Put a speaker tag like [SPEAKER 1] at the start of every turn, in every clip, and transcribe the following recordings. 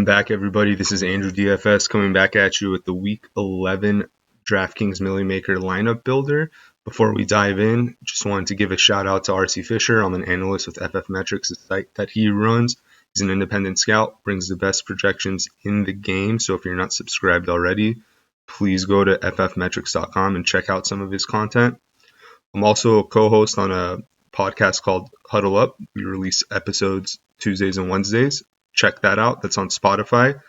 [SPEAKER 1] back, everybody. This is Andrew DFS coming back at you with the Week 11 DraftKings Millie Maker lineup builder. Before we dive in, just wanted to give a shout out to RC Fisher. I'm an analyst with FF Metrics, the site that he runs. He's an independent scout, brings the best projections in the game. So if you're not subscribed already, please go to ffmetrics.com and check out some of his content. I'm also a co-host on a podcast called Huddle Up. We release episodes Tuesdays and Wednesdays. Check that out. That's on Spotify.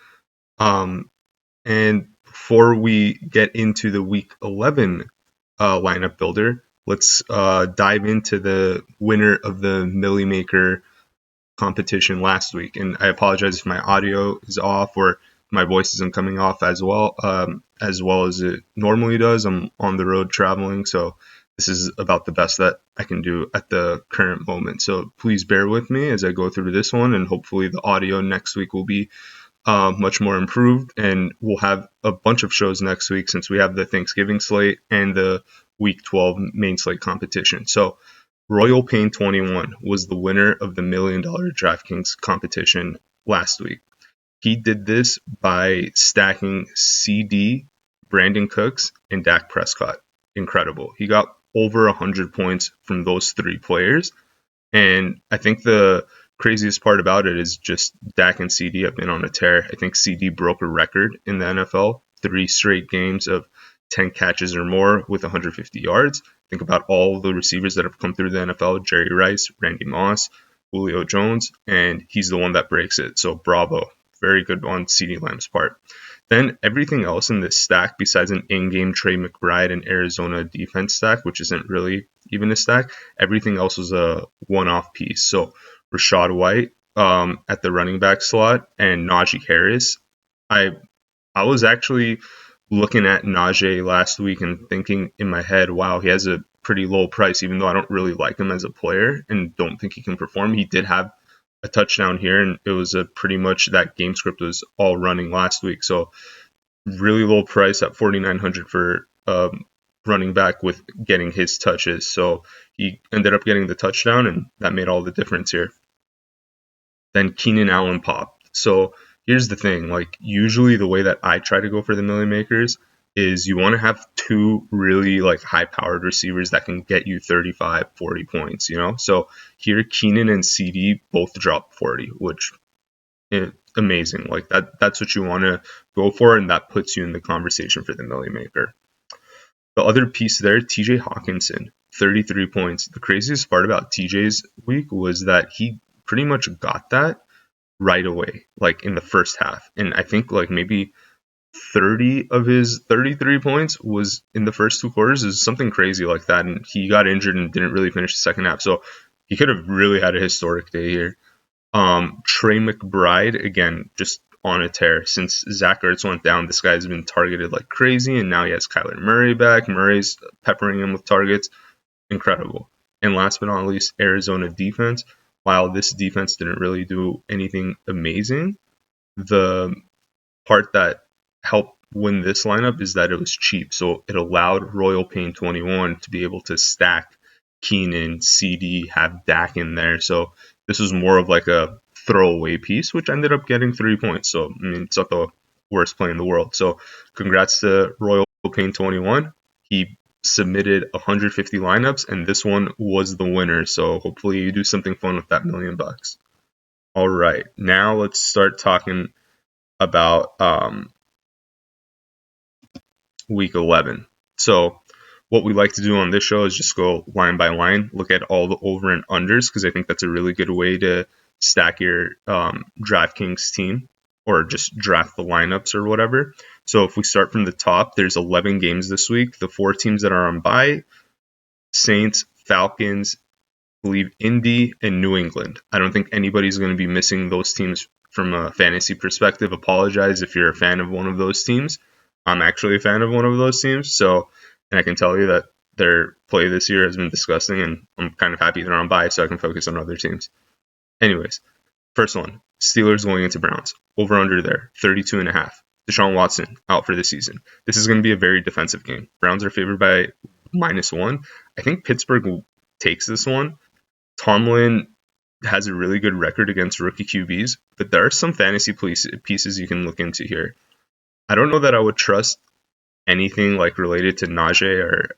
[SPEAKER 1] And before we get into the Week 11 lineup builder, let's dive into the winner of the Millie Maker competition last week. And I apologize if my audio is off or my voice isn't coming off as well as it normally does. I'm on the road traveling, so this is about the best that I can do at the current moment. So please bear with me as I go through this one, and hopefully the audio next week will be much more improved. And we'll have a bunch of shows next week since we have the Thanksgiving slate and the Week 12 main slate competition. So Royal Pain 21 was the winner of the $1 million DraftKings competition last week. He did this by stacking CD, Brandon Cooks, and Dak Prescott. Incredible. He got over 100 points from those three players. And I think the craziest part about it is just Dak and CD have been on a tear. I think CD broke a record in the NFL, 3 straight games of 10 catches or more with 150 yards. Think about all the receivers that have come through the NFL, Jerry Rice, Randy Moss, Julio Jones, and he's the one that breaks it. So bravo. Very good on CeeDee Lamb's part. Then everything else in this stack, besides an in-game Trey McBride and Arizona defense stack, which isn't really even a stack, everything else was a one-off piece. So Rachaad White at the running back slot and Najee Harris. I was actually looking at Najee last week and thinking in my head, wow, he has a pretty low price, even though I don't really like him as a player and don't think he can perform. He did have a touchdown here, and it was a pretty much that game script was all running last week. So really low price at $4,900 for running back with getting his touches. So he ended up getting the touchdown, and that made all the difference here. Then Keenan Allen popped. So here's the thing, like usually the way that I try to go for the Millie Makers is you want to have 2 really like high-powered receivers that can get you 35, 40 points, So here Keenan and CD both dropped 40, which is amazing. Like that's what you want to go for, and that puts you in the conversation for the Millie Maker. The other piece there, TJ Hawkinson, 33 points. The craziest part about TJ's week was that he pretty much got that right away, like in the first half. And I think like maybe 30 of his 33 points was in the first 2 quarters, is something crazy like that. And he got injured and didn't really finish the second half. So he could have really had a historic day here. Trey McBride, again, just on a tear. Since Zach Ertz went down, this guy's been targeted like crazy. And now he has Kyler Murray back. Murray's peppering him with targets. Incredible. And last but not least, Arizona defense. While this defense didn't really do anything amazing, the part that helped win this lineup is that it was cheap. So it allowed Royal Pain 21 to be able to stack Keenan, CD, have Dak in there. So this was more of like a throwaway piece, which ended up getting 3 points. So, I mean, it's not the worst play in the world. So congrats to Royal Pain 21. He submitted 150 lineups, and this one was the winner. So hopefully you do something fun with that $1 million. All right, now let's start talking about Week 11. So what we like to do on this show is just go line by line, look at all the over and unders, because I think that's a really good way to stack your DraftKings team or just draft the lineups or whatever. So if we start from the top, there's 11 games this week. The 4 teams that are on bye, Saints, Falcons, I believe Indy, and New England. I don't think anybody's going to be missing those teams from a fantasy perspective. Apologize if you're a fan of one of those teams. I'm actually a fan of one of those teams, so and I can tell you that their play this year has been disgusting, and I'm kind of happy they're on bye so I can focus on other teams. Anyways, first one, Steelers going into Browns. Over under there, 32.5. Deshaun Watson out for the season. This is going to be a very defensive game. Browns are favored by -1. I think Pittsburgh takes this one. Tomlin has a really good record against rookie QBs, but there are some fantasy pieces you can look into here. I don't know that I would trust anything like related to Najee or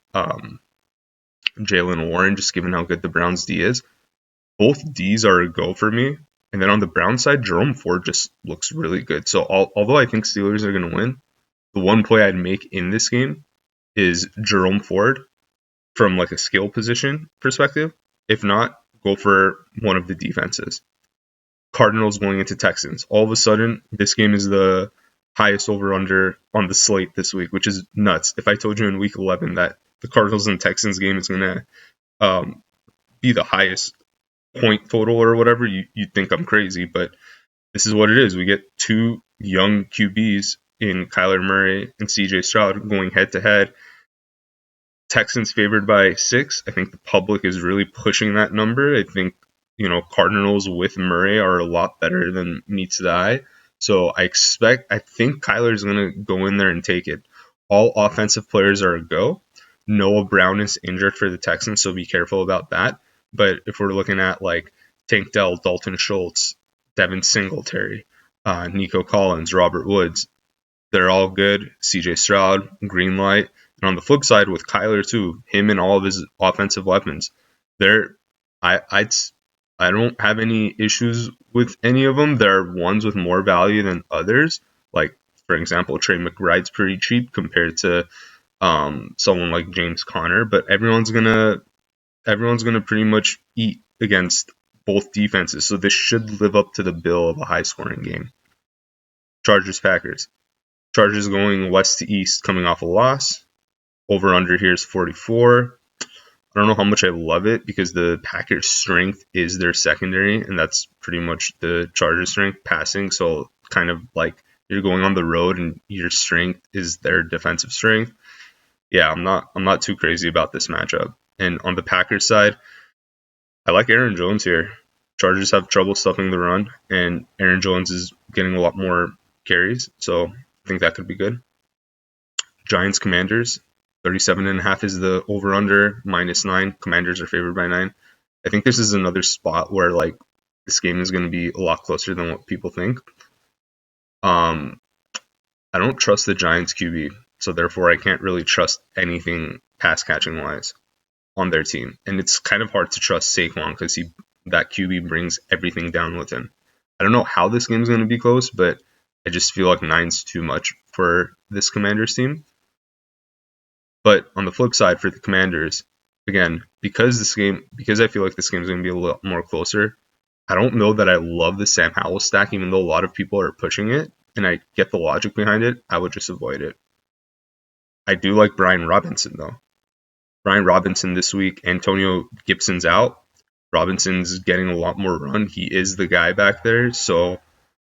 [SPEAKER 1] Jalen Warren, just given how good the Browns D is. Both Ds are a go for me. And then on the Brown side, Jerome Ford just looks really good. So although I think Steelers are going to win, the one play I'd make in this game is Jerome Ford from like a skill position perspective. If not, go for one of the defenses. Cardinals going into Texans. All of a sudden, this game is the highest over-under on the slate this week, which is nuts. If I told you in week 11 that the Cardinals and Texans game is going to be the highest point total or whatever, you'd think I'm crazy, but this is what it is. We get two young QBs in Kyler Murray and CJ Stroud going head-to-head. Texans favored by 6. I think the public is really pushing that number. I think, Cardinals with Murray are a lot better than meets the eye. So I think Kyler's going to go in there and take it. All offensive players are a go. Noah Brown is injured for the Texans, so be careful about that. But if we're looking at like Tank Dell, Dalton Schultz, Devin Singletary, Nico Collins, Robert Woods, they're all good. CJ Stroud, green light. And on the flip side with Kyler too, him and all of his offensive weapons, I don't have any issues with any of them. There are ones with more value than others. Like, for example, Trey McBride's pretty cheap compared to someone like James Conner, but everyone's gonna pretty much eat against both defenses. So this should live up to the bill of a high scoring game. Chargers Packers. Chargers going west to east, coming off a loss. Over under here is 44. I don't know how much I love it because the Packers' strength is their secondary, and that's pretty much the Chargers' strength, passing. So kind of like you're going on the road and your strength is their defensive strength. Yeah, I'm not too crazy about this matchup. And on the Packers side, I like Aaron Jones here. Chargers have trouble stuffing the run, and Aaron Jones is getting a lot more carries, so I think that could be good. Giants Commanders. 37.5 is the over-under, -9. Commanders are favored by 9. I think this is another spot where like this game is going to be a lot closer than what people think. I don't trust the Giants QB, so therefore I can't really trust anything pass catching wise on their team. And it's kind of hard to trust Saquon because that QB brings everything down with him. I don't know how this game is going to be close, but I just feel like 9's too much for this Commanders team. But on the flip side for the Commanders, again, because I feel like this game is going to be a little more closer, I don't know that I love the Sam Howell stack, even though a lot of people are pushing it, and I get the logic behind it. I would just avoid it. I do like Brian Robinson, though. Brian Robinson this week, Antonio Gibson's out. Robinson's getting a lot more run. He is the guy back there, so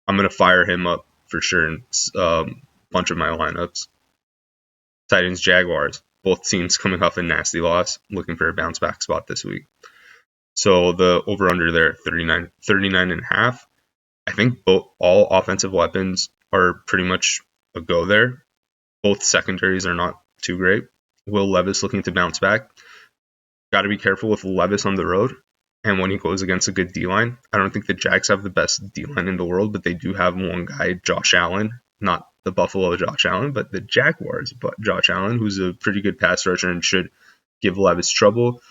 [SPEAKER 1] I'm going to fire him up for sure in a bunch of my lineups. Titans, Jaguars, both teams coming off a nasty loss, looking for a bounce back spot this week. So the over-under there, 39.5. I think all offensive weapons are pretty much a go there. Both secondaries are not too great. Will Levis looking to bounce back. Got to be careful with Levis on the road. And when he goes against a good D-line, I don't think the Jags have the best D-line in the world, but they do have one guy, Josh Allen, not the Buffalo Josh Allen, but the Jaguars Josh Allen, who's a pretty good pass rusher and should give Levis trouble.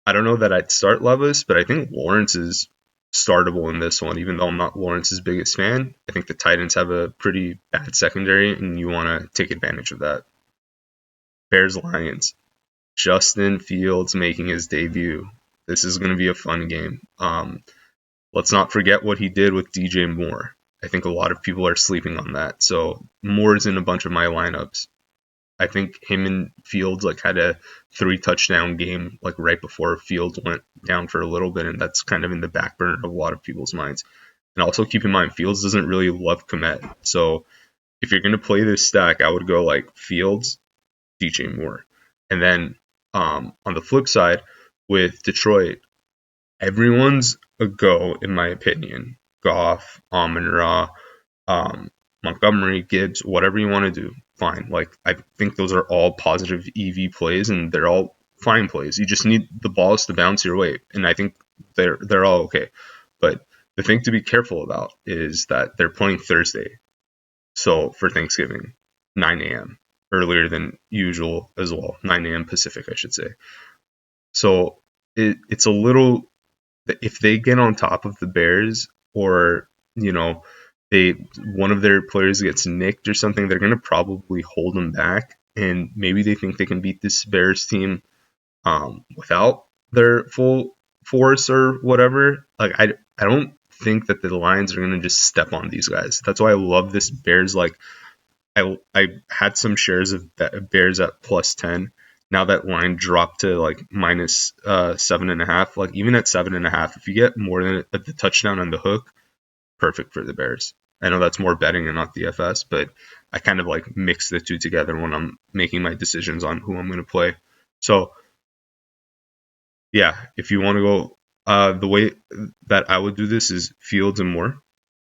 [SPEAKER 1] I don't know that I'd start Levis, but I think Lawrence is startable in this one, even though I'm not Lawrence's biggest fan. I think the Titans have a pretty bad secondary, and you want to take advantage of that. Bears-Lions. Justin Fields making his debut. This is going to be a fun game. Let's not forget what he did with DJ Moore. I think a lot of people are sleeping on that. So Moore's in a bunch of my lineups. I think him and Fields had a 3-touchdown game right before Fields went down for a little bit, and that's kind of in the back burner of a lot of people's minds. And also keep in mind, Fields doesn't really love Kmet. So if you're going to play this stack, I would go Fields, DJ Moore. And then on the flip side, with Detroit, everyone's a go, in my opinion. Goff, Amon-Ra, Montgomery, Gibbs, whatever you want to do, fine. I think those are all positive EV plays, and they're all fine plays. You just need the balls to bounce your way. And I think they're all okay. But the thing to be careful about is that they're playing Thursday, so for Thanksgiving, 9 a.m. earlier than usual as well, 9 a.m. Pacific, I should say. So it's a little, if they get on top of the Bears, or they one of their players gets nicked or something, they're going to probably hold them back, and maybe they think they can beat this Bears team without their full force or whatever. Like I don't think that the Lions are going to just step on these guys. That's why I love this Bears. Like I had some shares of Bears at +10. Now that line dropped to like minus 7.5. Like even at 7.5, if you get more than the touchdown on the hook, perfect for the Bears. I know that's more betting and not DFS, but I kind of like mix the two together when I'm making my decisions on who I'm going to play. So yeah, if you want to go, the way that I would do this is Fields and more,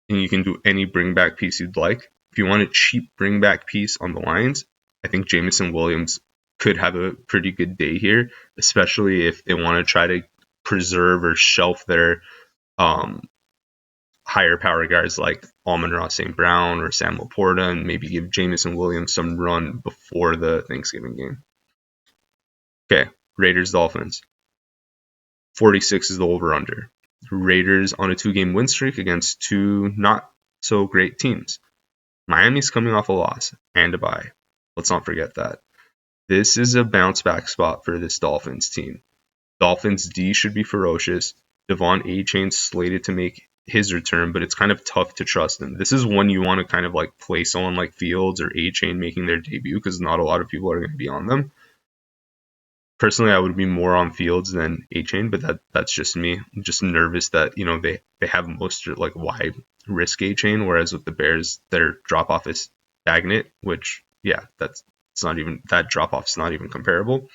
[SPEAKER 1] and you can do any bring back piece you'd like. If you want a cheap bring back piece on the Lions, I think Jameson Williams could have a pretty good day here, especially if they want to try to preserve or shelf their um, higher power guys like Amon-Ra St. Brown or Sam Laporta, and maybe give Jameson Williams some run before the Thanksgiving game. Okay, Raiders Dolphins. 46 is the over-under. Raiders on a 2-game win streak against two not so great teams. Miami's coming off a loss and a bye. Let's not forget that. This is a bounce back spot for this Dolphins team. Dolphins D should be ferocious. Devon A-Chain slated to make his return, but it's kind of tough to trust him. This is one you want to kind of like play someone like Fields or A-Chain making their debut, because not a lot of people are going to be on them. Personally, I would be more on Fields than A-Chain, but that's just me. I'm just nervous that they have most like wide risk A-Chain, whereas with the Bears, their drop off is stagnant, which it's not even, that drop off is not even comparable.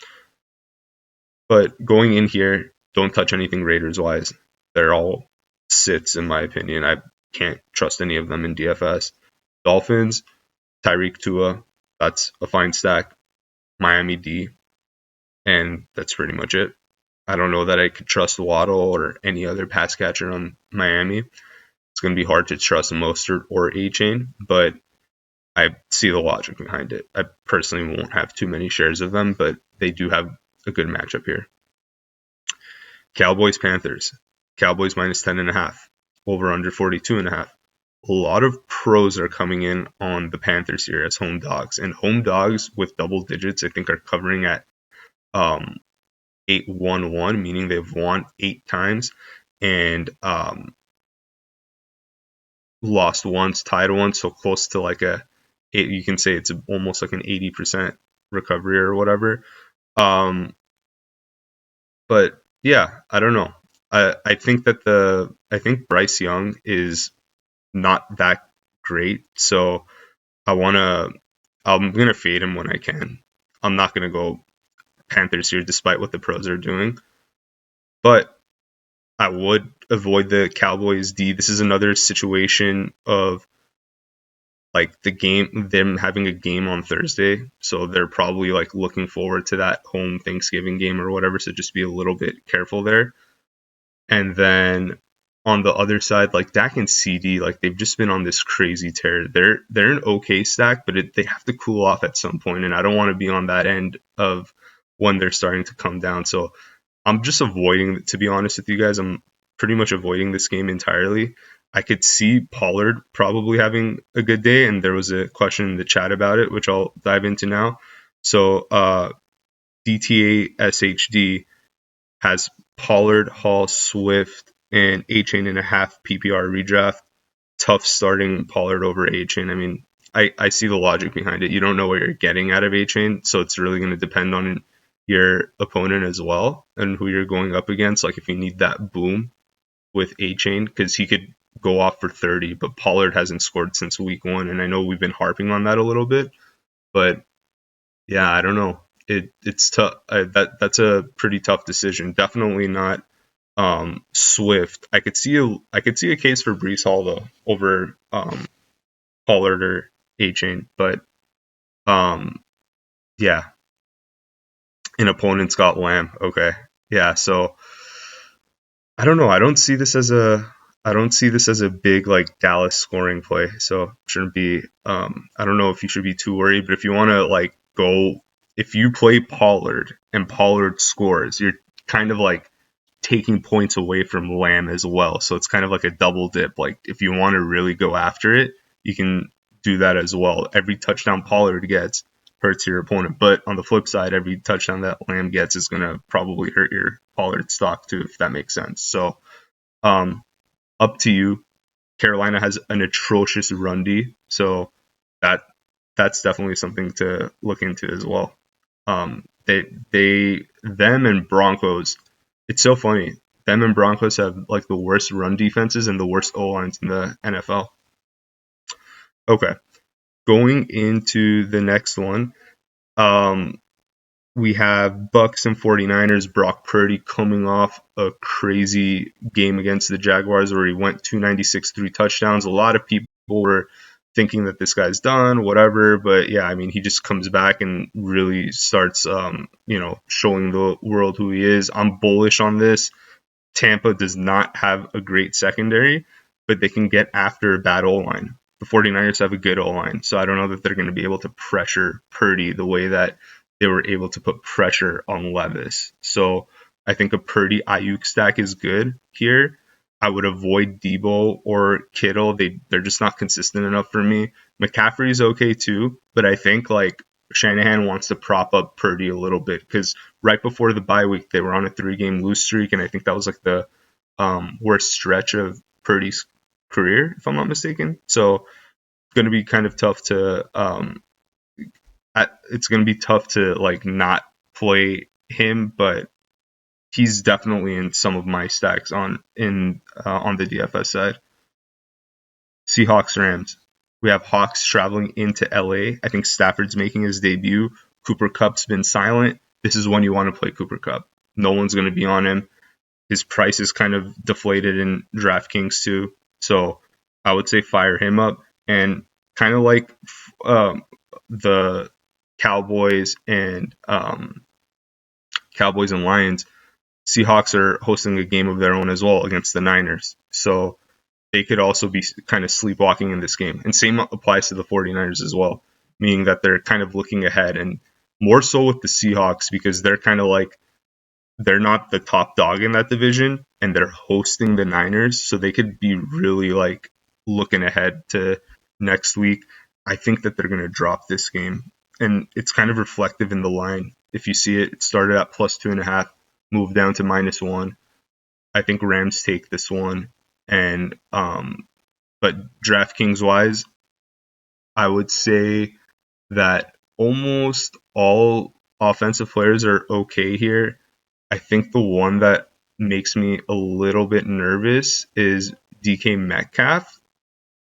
[SPEAKER 1] But going in here, don't touch anything Raiders wise. They're all sits in my opinion. I can't trust any of them in DFS. Dolphins, Tyreek Tua, that's a fine stack. Miami D, and that's pretty much it. I don't know that I could trust Waddle or any other pass catcher on Miami. It's going to be hard to trust Mostert or A-Chain, but I see the logic behind it. I personally won't have too many shares of them, but they do have a good matchup here. Cowboys Panthers. Cowboys minus 10.5. Over under 42.5. A lot of pros are coming in on the Panthers here as home dogs, and home dogs with double digits I think are covering at 8-1-1, meaning they've won 8 times and lost once, tied once, so close to like you can say it's almost like an 80% recovery or whatever. But yeah, I don't know. I think Bryce Young is not that great, so I'm gonna fade him when I can. I'm not gonna go Panthers here, despite what the pros are doing. But I would avoid the Cowboys D. This is another situation of like them having a game on Thursday, so they're probably like looking forward to that home Thanksgiving game or whatever. So just be a little bit careful there. And then on the other side, like Dak and CD, like they've just been on this crazy tear. They're an okay stack, but they have to cool off at some point, and I don't want to be on that end of when they're starting to come down. So I'm just avoiding, to be honest with you guys, I'm pretty much avoiding this game entirely. I could see Pollard probably having a good day, and there was a question in the chat about it, which I'll dive into now. So DTA SHD has Pollard, Hall, Swift, and A-Chain in a half PPR redraft. Tough starting Pollard over A-Chain. I mean, I see the logic behind it. You don't know what you're getting out of A-Chain, so it's really going to depend on your opponent as well and who you're going up against. Like if you need that boom with A-Chain, because he could go off for 30, but Pollard hasn't scored since week 1, and I know we've been harping on that a little bit, but yeah, I don't know. It's tough. That's a pretty tough decision. Definitely not Swift. I could see a case for Breece Hall though over Pollard or A-Chain, but yeah, an opponent's got Lamb. Okay, yeah, so I don't know. I don't see this as a big like Dallas scoring play. So shouldn't be. I don't know if you should be too worried, but if you want to like go, if you play Pollard and Pollard scores, you're kind of like taking points away from Lamb as well. So it's kind of like a double dip. Like if you want to really go after it, you can do that as well. Every touchdown Pollard gets hurts your opponent, but on the flip side, every touchdown that Lamb gets is going to probably hurt your Pollard stock too, if that makes sense. So um, up to you. Carolina has an atrocious run D, so that that's definitely something to look into as well. Them and Broncos. It's so funny. Them and Broncos have like the worst run defenses and the worst O lines in the NFL. Okay, going into the next one. Um, we have Bucks and 49ers. Brock Purdy coming off a crazy game against the Jaguars where he went 296, 3 touchdowns. A lot of people were thinking that this guy's done, whatever. But yeah, I mean, he just comes back and really starts, showing the world who he is. I'm bullish on this. Tampa does not have a great secondary, but they can get after a bad O line. The 49ers have a good O line, so I don't know that they're going to be able to pressure Purdy the way that they were able to put pressure on Levis. So I think a Purdy Ayuk stack is good here. I would avoid Debo or Kittle. They're just not consistent enough for me. McCaffrey's okay too, but I think like Shanahan wants to prop up Purdy a little bit because right before the bye week they were on a 3-game lose streak, and I think that was like the worst stretch of Purdy's career, if I'm not mistaken. So it's going to be kind of tough to it's going to be tough to like not play him, but he's definitely in some of my stacks on the DFS side. Seahawks Rams. We have Hawks traveling into LA. I think Stafford's making his debut. Cooper Kupp's been silent. This is when you want to play Cooper Kupp. No one's going to be on him. His price is kind of deflated in DraftKings too. So I would say fire him up. And kind of like the Cowboys and Lions, Seahawks are hosting a game of their own as well against the Niners. So they could also be kind of sleepwalking in this game. And same applies to the 49ers as well, meaning that they're kind of looking ahead, and more so with the Seahawks because they're kind of like they're not the top dog in that division and they're hosting the Niners, so they could be really like looking ahead to next week. I think that they're going to drop this game, and it's kind of reflective in the line. If you see it, it started at +2.5, moved down to -1. I think Rams take this one, and but DraftKings wise, I would say that almost all offensive players are okay here. I think the one that makes me a little bit nervous is DK Metcalf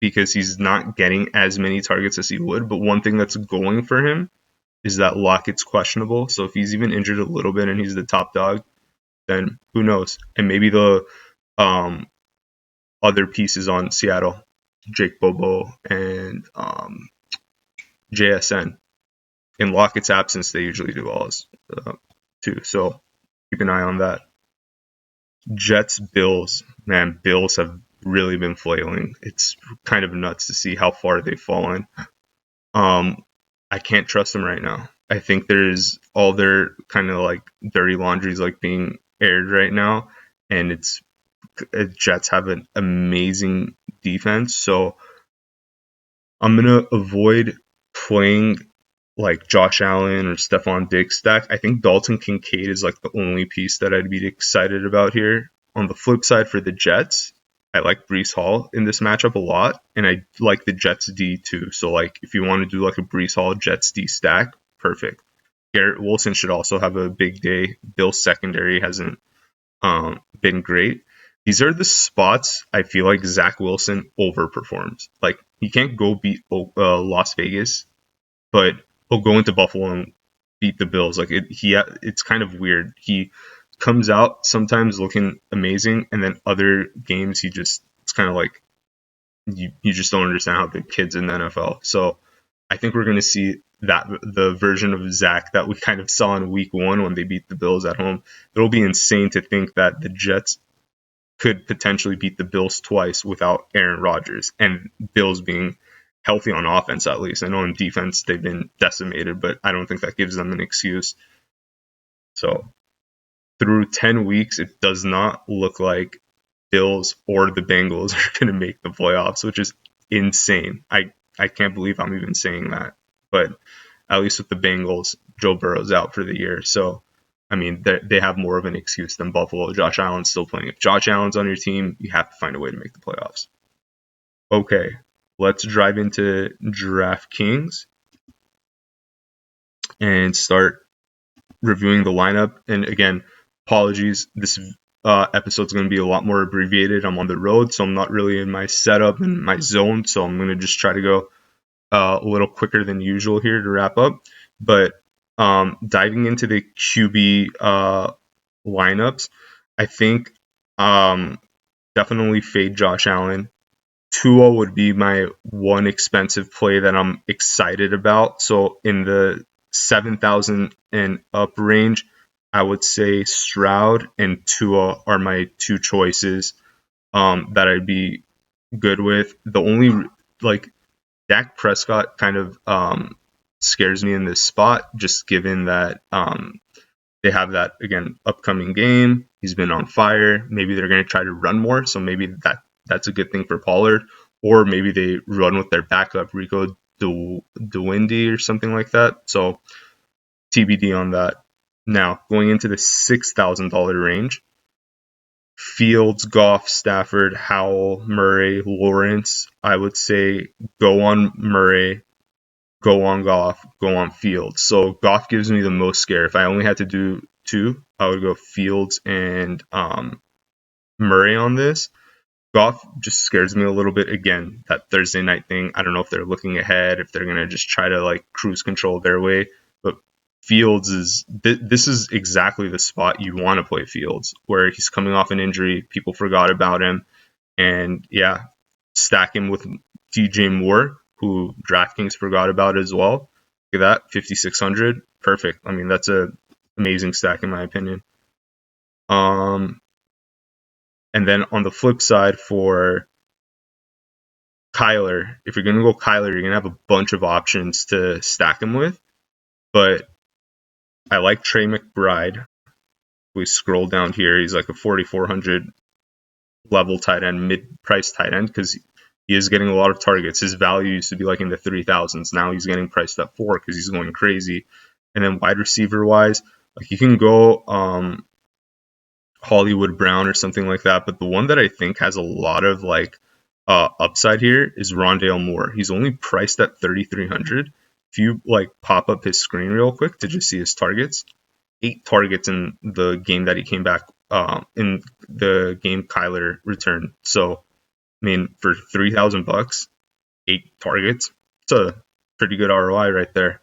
[SPEAKER 1] because he's not getting as many targets as he would. But one thing that's going for him is that Lockett's questionable. So if he's even injured a little bit and he's the top dog, then who knows? And maybe the other pieces on Seattle, Jake Bobo and JSN. In Lockett's absence, they usually do all too. So keep an eye on that. Jets, Bills. Man, Bills have really been flailing. It's kind of nuts to see how far they've fallen. I can't trust them right now. I think there's all their kind of like dirty laundries like being aired right now, and it's Jets have an amazing defense. So I'm gonna avoid playing like Josh Allen or Stephon Diggs stack. I think Dalton Kincaid is like the only piece that I'd be excited about here. On the flip side for the Jets, I like Breece Hall in this matchup a lot, and I like the Jets D too. So like if you want to do like a Breece Hall Jets D stack, perfect. Garrett Wilson should also have a big day. Bill's secondary hasn't been great. These are the spots I feel like Zach Wilson overperforms. Like he can't go beat Las Vegas, but he'll go into Buffalo and beat the Bills. Like it's kind of weird. He comes out sometimes looking amazing, and then other games it's kind of like you just don't understand how the kid's in the NFL. So I think we're going to see that the version of Zach that we kind of saw in week 1 when they beat the Bills at home. It'll be insane to think that the Jets could potentially beat the Bills twice without Aaron Rodgers, and Bills being healthy on offense at least. I know in defense they've been decimated, but I don't think that gives them an excuse. So through 10 weeks, it does not look like Bills or the Bengals are going to make the playoffs, which is insane. I can't believe I'm even saying that. But at least with the Bengals, Joe Burrow's out for the year. So, I mean, they have more of an excuse than Buffalo. Josh Allen's still playing. If Josh Allen's on your team, you have to find a way to make the playoffs. Okay, let's drive into DraftKings and start reviewing the lineup. And again, apologies, this episode's going to be a lot more abbreviated. I'm on the road, so I'm not really in my setup and my zone, so I'm going to just try to go a little quicker than usual here to wrap up. But diving into the QB lineups, I think definitely fade Josh Allen. Tua would be my one expensive play that I'm excited about. So in the 7,000 and up range, I would say Stroud and Tua are my two choices that I'd be good with. The only, like, Dak Prescott kind of scares me in this spot, just given that they have that, again, upcoming game. He's been on fire. Maybe they're going to try to run more, so maybe that's a good thing for Pollard. Or maybe they run with their backup, Rico DeWindy or something like that. So TBD on that. Now, going into the $6,000 range, Fields, Goff, Stafford, Howell, Murray, Lawrence, I would say go on Murray, go on Goff, go on Fields. So Goff gives me the most scare. If I only had to do two, I would go Fields and Murray on this. Goff just scares me a little bit. Again, that Thursday night thing. I don't know if they're looking ahead, if they're gonna just try to like cruise control their way. But Fields is this is exactly the spot you want to play Fields, where he's coming off an injury. People forgot about him, and yeah, stack him with DJ Moore, who DraftKings forgot about as well. Look at that, 5,600, perfect. I mean, that's a amazing stack in my opinion. And then on the flip side for Kyler, if you're going to go Kyler, you're going to have a bunch of options to stack him with. But I like Trey McBride. We scroll down here. He's like a 4,400 level tight end, mid-price tight end, because he is getting a lot of targets. His value used to be like in the 3,000s. Now he's getting priced at 4 because he's going crazy. And then wide receiver wise, like you can go Hollywood Brown or something like that. But the one that I think has a lot of like upside here is Rondale Moore. He's only priced at 3,300. If you like pop up his screen real quick to just see his targets, 8 targets in the game that he came back in the game Kyler returned. So I mean, for $3,000, 8 targets, it's a pretty good ROI right there.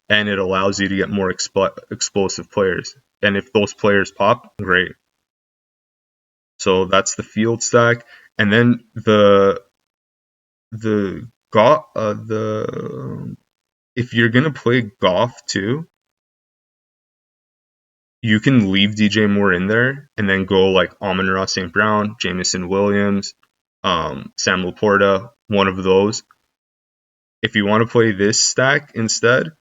[SPEAKER 1] And it allows you to get more explosive players. And if those players pop, great. So that's the field stack. And then if you're gonna play Goff too, you can leave DJ Moore in there and then go like Amon-Ra St. Brown, Jameson Williams, Sam Laporta, one of those. If you want to play this stack instead,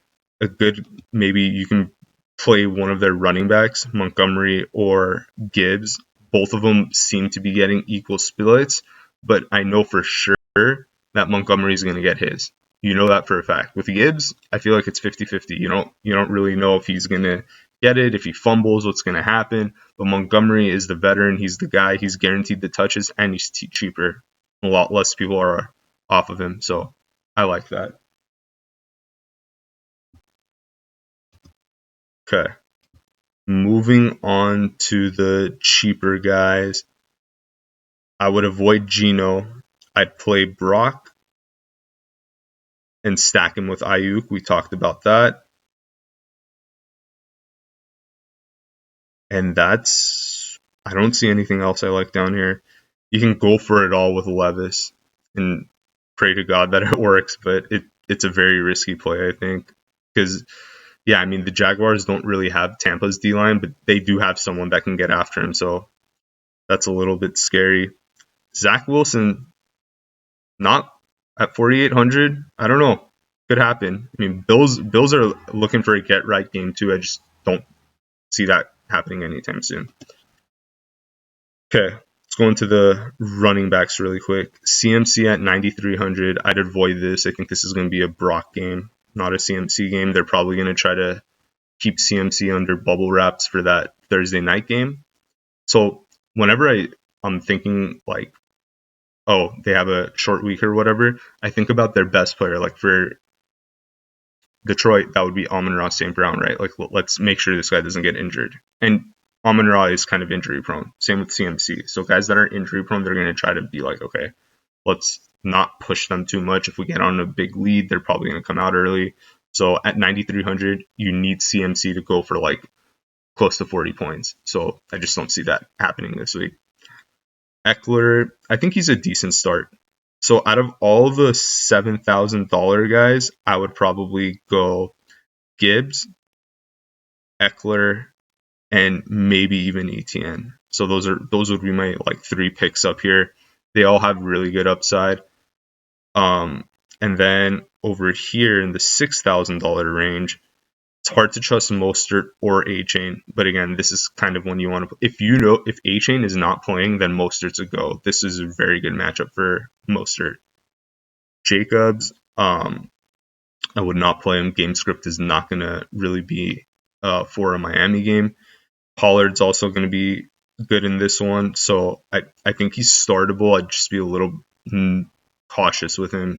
[SPEAKER 1] maybe you can play one of their running backs, Montgomery or Gibbs. Both of them seem to be getting equal splits, but I know for sure that Montgomery is going to get his. You know that for a fact. With Gibbs, I feel like it's 50-50. You don't really know if he's going to get it, if he fumbles, what's going to happen. But Montgomery is the veteran. He's the guy. He's guaranteed the touches, and he's cheaper. A lot less people are off of him, so I like that. Okay. Moving on to the cheaper guys. I would avoid Geno. I'd play Brock and stack him with Ayuk. We talked about that. And I don't see anything else I like down here. You can go for it all with Levis and pray to God that it works, but it's a very risky play, I think. Because, yeah, I mean, the Jaguars don't really have Tampa's D-line, but they do have someone that can get after him. So That's a little bit scary. Zach Wilson, not at 4,800. I don't know. Could happen. I mean, Bills are looking for a get right game too. I just don't see that happening anytime soon. Okay, let's go into the running backs really quick. CMC at 9,300. I'd avoid this. I think this is going to be a Brock game, not a CMC game. They're probably going to try to keep CMC under bubble wraps for that Thursday night game. So whenever I'm thinking like, oh, they have a short week or whatever, I think about their best player. Like for Detroit, that would be Amon-Ra St. Brown, right? Like, let's make sure this guy doesn't get injured. And Amon-Ra is kind of injury prone. Same with CMC. So guys that are injury prone, they're going to try to be like, okay, let's not push them too much. If we get on a big lead, they're probably going to come out early. So at 9,300, you need CMC to go for like close to 40 points. So I just don't see that happening this week. Eckler, I think he's a decent start. So out of all the $7,000 guys, I would probably go Gibbs, Eckler, and maybe even ETN. So those would be my like 3 picks up here. They all have really good upside. And then over here in the $6,000 range, it's hard to trust Mostert or A-Chain. But again, this is kind of when you want to. If you know if A-Chain is not playing, then Mostert's a go. This is a very good matchup for Mostert. Jacobs, I would not play him. Game script is not going to really be for a Miami game. Pollard's also going to be good in this one. So I think he's startable. I'd just be a little cautious with him.